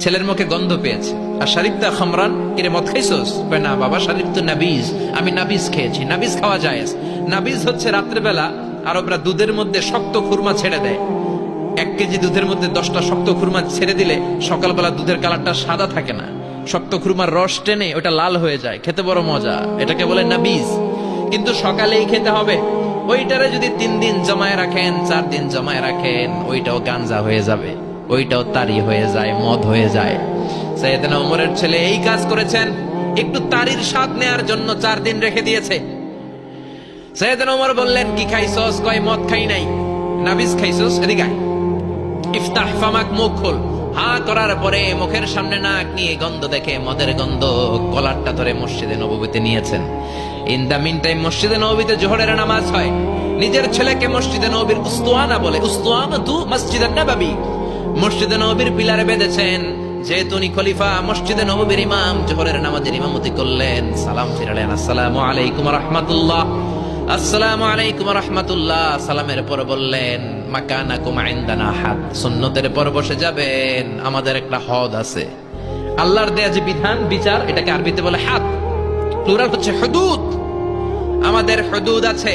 ছেলের মুখে গন্ধ পেয়েছে। আর শরীফ দা খামরান, কিরে মদ খাইছস? না বাবা, শরীফ তো নাবিজ, আমি নাবিজ খেয়েছি। নাবিজ খাওয়া যায়। নাবিজ হচ্ছে রাত্রেবেলা আরবরা দুধের মধ্যে শক্ত খুরমা ছেড়ে দেয়। 1 কেজি দুধের মধ্যে 10টা শক্ত খুরমা ছেড়ে দিলে সকালবেলা দুধের কালারটা সাদা থাকে না, শক্ত খুরমার রস টেনে ওটা লাল হয়ে যায়, খেতে বড় মজা। এটাকে বলে নাবিজ। কিন্তু সকালেই খেতে হবে। ওইটারে যদি 3 দিন জমায় রাখেন, 4 দিন জমায় রাখেন, ওইটাও গাঞ্জা হয়ে যাবে, ওইটাও তারি হয়ে যায়, মদ হয়ে যায়। সাইয়েদনা ওমরের ছেলে এই কাজ করেছেন, একটু তারির স্বাদ নেয়ার জন্য 4 দিন রেখে দিয়েছে। সাইয়েদনা ওমর বললেন, কি খাইছস? কয় মদ খাই নাই। নাবিজ খাইছস? এদিকে আয়। ইফতাহ ফামাক, মুখ খোল। হা করার পরে মুখের সামনে নাক নিয়ে গন্ধ দেখে মদের গন্ধ, কলারটা ধরে মসজিদে নববীতে নিয়েছেন। ইন দা মিন টাইম মসজিদে নববীতে জোহরের নামাজ হয়। নিজের ছেলেকে মসজিদে নববীর উস্তুয়ানা বলে, উস্তুয়ানাতু মসজিদুন নববী, মসজিদে নববীর পিলারে বেঁধেছেন। যেহেতু উনি খলিফা, মসজিদে নববীর ইমাম, জোহরের নামাজের ইমামতি করলেন। সালাম ফিরালেন, আসসালামু আলাইকুম রাহমাতুল্লাহ, আসসালামু আলাইকুম রাহমাতুল্লাহ। সালামের পর বললেন, মাকানাকুম ইনদানা হাদ, সুন্নতের পর বসে যাবেন, আমাদের একটা হদ আছে। আল্লাহর দেয়া যে বিধান, বিচার, এটাকে আরবিতে বলে হাদ, প্লুরাল হচ্ছে হুদুদ। আমাদের হুদুদ আছে,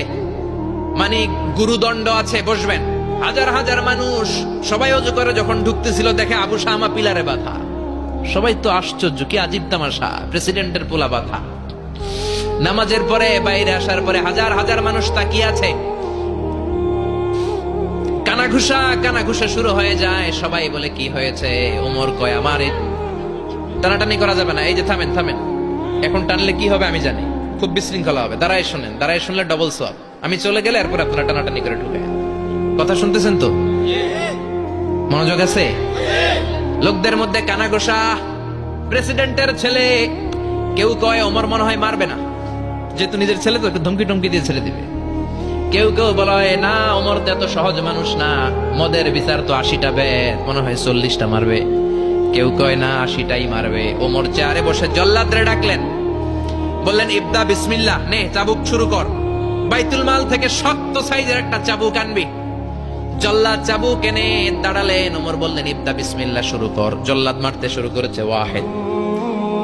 মানে গুরুদণ্ড আছে, বসবেন। হাজার হাজার মানুষ সবাই ওযু করে যখন ঢুকতেছিল, দেখে আবু শামা পিলারে বাঁধা। সবাই তো আশ্চর্য, কি আজীব তামাশা, প্রেসিডেন্টের পোলা বাঁধা। নামাজের পরে বাইরে আসার পরে হাজার হাজার মানুষ তাকিয়ে আছে। কানাঘুষা শুরু হয়ে যায়। সবাই বলে, কি হয়েছে? ওমর কয়, আমার টানাটানি করা যাবে না। এই যে থামেন থামেন, এখন টানলে কি হবে আমি জানি, খুব বিশৃঙ্খলা হবে। দাঁড়ায় শোনেন, দাঁড়ায় শুনলে ডবল সওয়াব। আমি চলে গেলে এরপর আপনারা টানাটানি করে ঢুকে। কথা শুনতেছেন তো? মনোযোগ আছে? লোকদের মধ্যে কানাঘুষা। প্রেসিডেন্টের ছেলে। কেউ কয় ওমর মনে হয় মারবে না, যেহেতু নিজের ছেলে তো একটু ধমকি টমকি দিয়ে ছেড়ে দিবে। কেউ কেউ বলে, না ওমর তো এত সহজ মানুষ না, মদের বিচার তো 80টা বেদ, মনে হয় 40টা মারবে। কেউ কয় না, 80টাই মারবে। ওমর চেয়ারে বসে জল্লাদরে ডাকলেন, বললেন, ইবদা বিসমিল্লাহ, নে চাবুক শুরু কর। বাইতুল মাল থেকে শক্ত সাইজের একটা চাবুক আনবি। জল্লাদ চাবুক এনে দাঁড়ালেন। ওমর বললেন, ইবদা বিসমিল্লাহ, শুরু কর। জল্লাদ মারতে শুরু করেছে। ওয়াহিদ,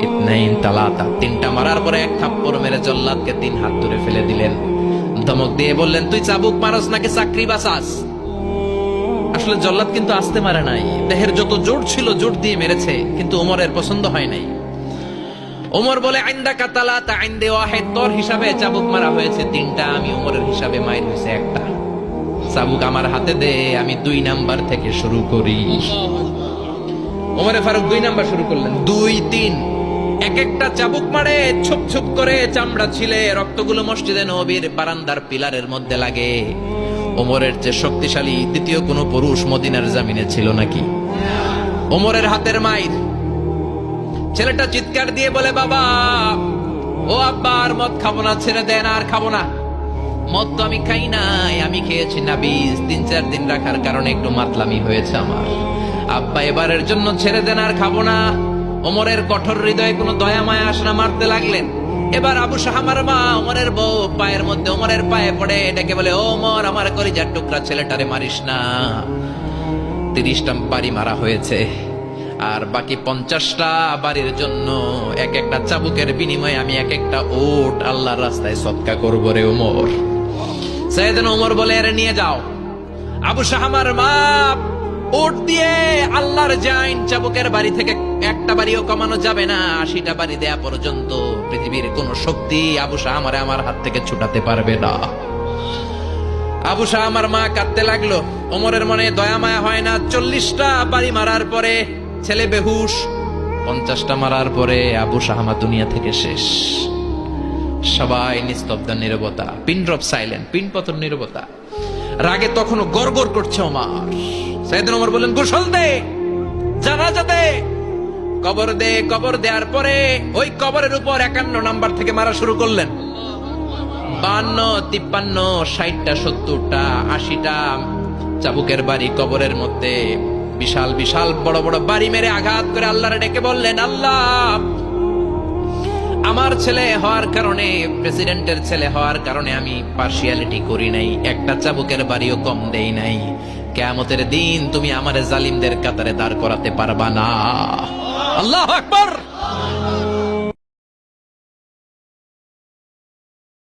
ইতনাইন, তালাতা, 3টা মারার পরে 1 থাপ্পড় মেরে জল্লাদকে 3 হাত ধরে ফেলে দিলেন। ধমক দিয়ে বললেন, তুই চাবুক মারস নাকি চাকরি বাঁচাস? আসলে জল্লাদ কিন্তু আস্তে মারে নাই, দেহের যত জোর ছিল জোর দিয়ে মেরেছে, কিন্তু ওমরের পছন্দ হয় নাই। ওমর বলে, আইন্দাকা তালাতা আইন্দে ওয়াহিদ, তোর হিসাবে চাবুক মারা হয়েছে 3টা, আমি ওমরের হিসাবে মাইর হয়েছে 1টা। চাবুক আমার হাতে দে, আমি 2 নাম্বার থেকে শুরু করি। ওমরে ফারুক 2 নাম্বার শুরু করলেন। 2, 3, এক একটা চাবুক মারে, ছুপ ছুপ করে চামড়া ছিলে, রক্তগুলো মসজিদে নববীর বারান্দার পিলারের মধ্যে লাগে। ওমরের যে শক্তিশালী দ্বিতীয় কোনো পুরুষ মদিনার জামিনে ছিল নাকি? ওমরের হাতের মাইর। ছেলেটা চিৎকার দিয়ে বলে, বাবা, ও আব্বা, আর মদ খাবো না, ছেড়ে দেন, আর খাবো না। মদ তো আমি খাই নাই, আমি খেয়েছি নাবিজ। 3-4 দিন রাখার কারণে একটু মাতলামি হয়েছে আমার। আব্বা, এবারের জন্য ছেড়ে দেন, আর খাবো না। ওমরের কঠোর হৃদয়ে কোনো দয়া মায়া আসে না, মারতে লাগলেন। এবার আবু শাহামার মা, ওমরের বউ, পায়ের মধ্যে ওমরের পায়ে পড়ে ডেকে বলে, ওমর, আমার কলিজার টুকরা ছেলেটারে মারিস না। 30টা বাড়ি মারা হয়েছে, আর বাকি 50টা বাড়ির জন্য এক একটা চাবুকের বিনিময়ে আমি এক একটা ওট আল্লাহর রাস্তায় সদকা করবো রে ওমর। সাইয়েদনা ওমর বলে, এর নিয়ে যাও। আবু শাহামার মা ওট দিয়ে আল্লাহর জাইন, চাবুকের বাড়ি থেকে একটা বাড়িও কমানো যাবে না, 80টা বাড়ি দেয়া পর্যন্ত পৃথিবীর কোন শক্তি আবু শাহামারে আমার হাত থেকে ছুটাতে পারবে না। আবু শাহামার মা কাঁদতে লাগলো। ওমরের মনে দয়া মায়া হয় না। 40টা বাড়ি মারার পরে ছেলে বেহুশ, 50টা মারার পরে আবু শাহামা দুনিয়া থেকে শেষ। সবাই নিস্তব্ধ, নীরবতা, পিন ড্রপ সাইলেন্ট, পিন পতন নীরবতা। রাগে তখনও গড়গড় করছে ওমর। সাইয়েদনা ওমর বললেন, গোসল দে, জানাজা দে, কবর দে। কবর দেওয়ার পরে ওই কবরের উপর 51 নাম্বার থেকে মারা শুরু করলেন। 52, 53, 60টা, 70টা, 80টা চাবুকের বাড়ি কবরের মধ্যে। বিশাল বিশাল বড় বড় বাড়ি মেরে আঘাত করে আল্লাহরে ডেকে বললেন, আল্লাহ, আমার ছেলে হওয়ার কারণে, প্রেসিডেন্টের ছেলে হওয়ার কারণে আমি পার্সিয়ালিটি করি নাই, একটা চাবুকের বাড়িও কম দেই নাই। কিয়ামতের দিন তুমি আমারে জালিমদের কাতারে দাঁড় করাতে পারবা না। আল্লাহু আকবার।